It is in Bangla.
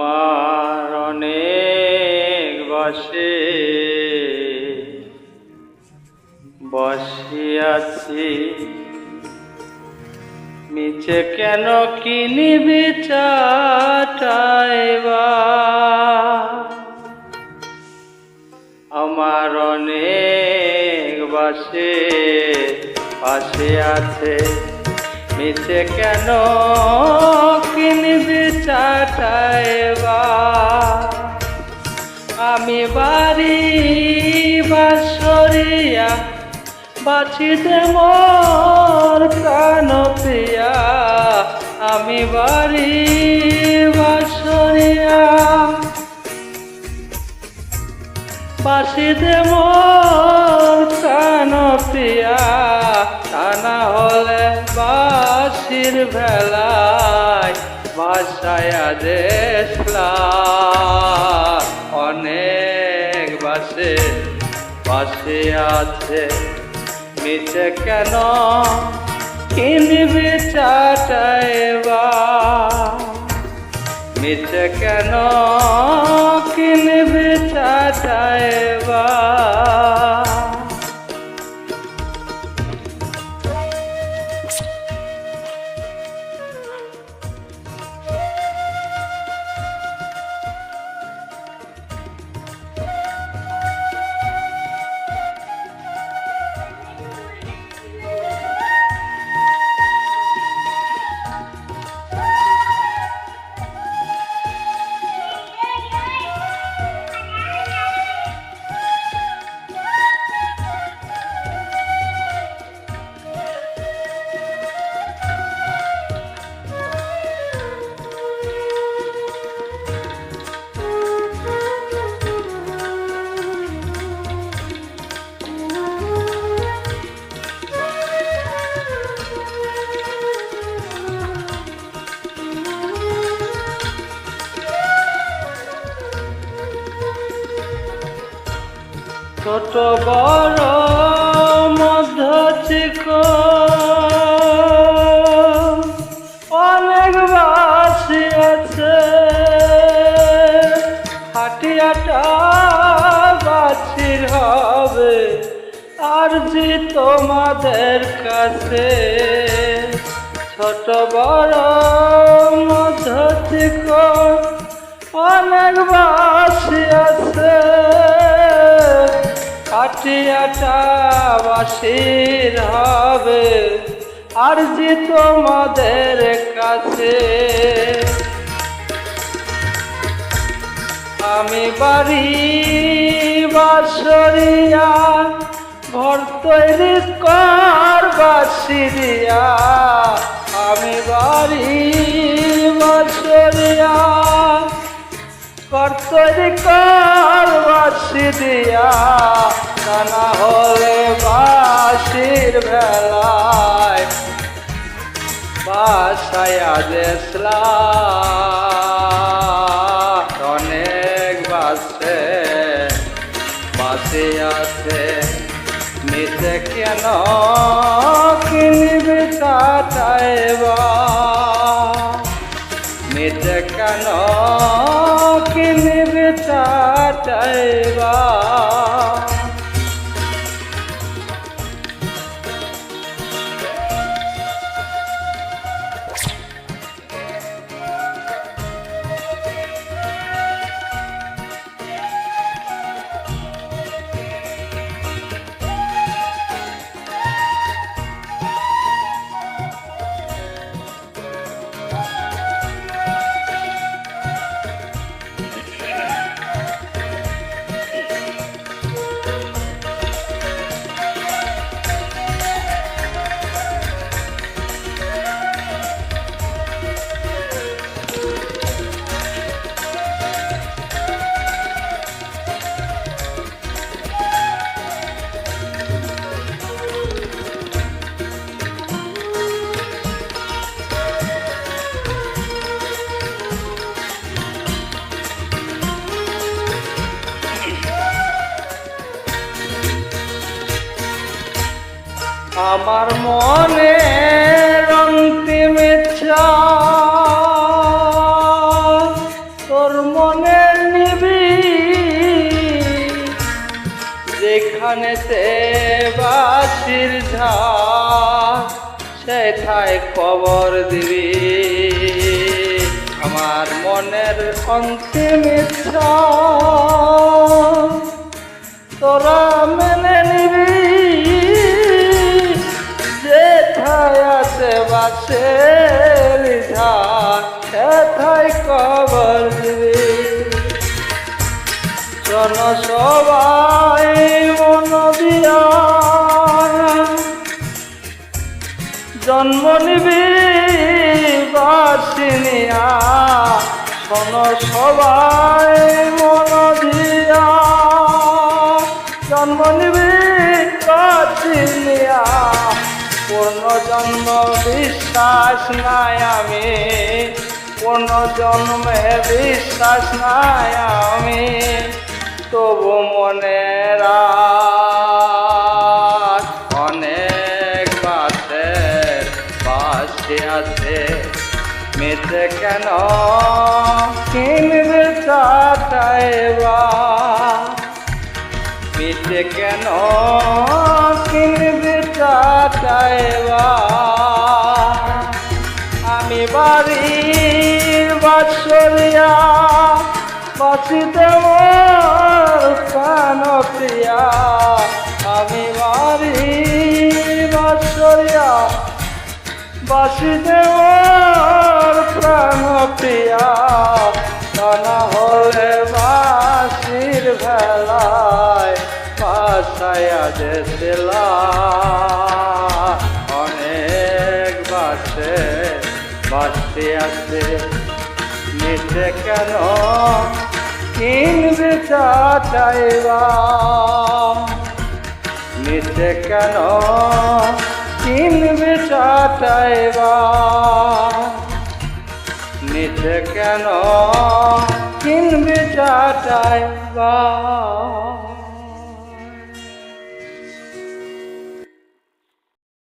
আমার অনেক বসে বসিয়াছি, মিছে কেন কিনিবি চাটাইবা। আমার অনেক বসে পাশে আছে, মিছে কেন কিনিবি চাটাইবা। আমি বাড়ি বাসরিয়া বাঁচিতে মোর প্রাণ প্রিয়া। আমি বাড়ি বাসরিয়া বাঁচিতে মোর প্রাণ প্রিয়া। তা না হলে বাঁশির ভেলায় ভাসায়া দেশলা। অনেক বাসে বাসে আছে, মিছে কেন কিনিবি চাটাইবা। মিছে কেন কিনিবি চাটাইবা। ছোট বড় মধ্য অনেক বাসি আছে, হাটিয়াটা বাছির হবে আর জি তোমাদের কাছে। ছোট বড় মধ্য অনেক বাসি আছে, হাটিয়াটা বাসির হবে আর জি তোমাদের কাছে। আমি বাড়ি বাসরিয়া ঘর তৈরি কর বাসি দিয়া। আমি বাড়ি বাসরিয়া ঘর তৈরি কর বাসি দিয়া। তা না হলে বাসির ভেলায় বাসায়া দেশলা। অনেক বাসে বাসে আছে, মিছে কেন কিনিবি চাটাইবা। মিছে কেন কিনিবি চাটাইবা। আমার মনের অন্তিম ইচ্ছা তোর তোর মনের নিবি যেখানেতে বাঁশির ঝাড় সেথায় কবর দিবি আমার মনের অন্তিম ইচ্ছা তোরা মেনে নিবি যেথায় আছে বাঁশের ঝাড় সেথায় কবর দিবি জন সবাই মন দিয়া জন্ম নিবি বাসিনিয়া শোন সবাই মন দিয়া জন্ম নিবি বাসিনিয়া পূর্ণ জন্ম বিশ্বাস নাই আমি পূর্ণ জন্মে বিশ্বাস নাই আমি তবু মনের অনেক বাসের বাসি আছে মিছে কেন কিনবে চাটাইবা মিছে কেন কিনবে চাটাইবা আমি বাড়ির বাৎসরিয়া বাঁচিতে মোর প্রাণ প্রিয়া আমি বাড়ির বাৎসরিয়া বাঁচিতে মোর প্রাণ প্রিয়া না হলে বাঁশির ভেলায় বাসায়া যেছিলা অনেক বাসে বাঁচতে আছে মিছে কেন কিনবে চাটাইবা মিছে কেন কিনবে চাটাইবা মিছে কেন কিনবে চাটাইবা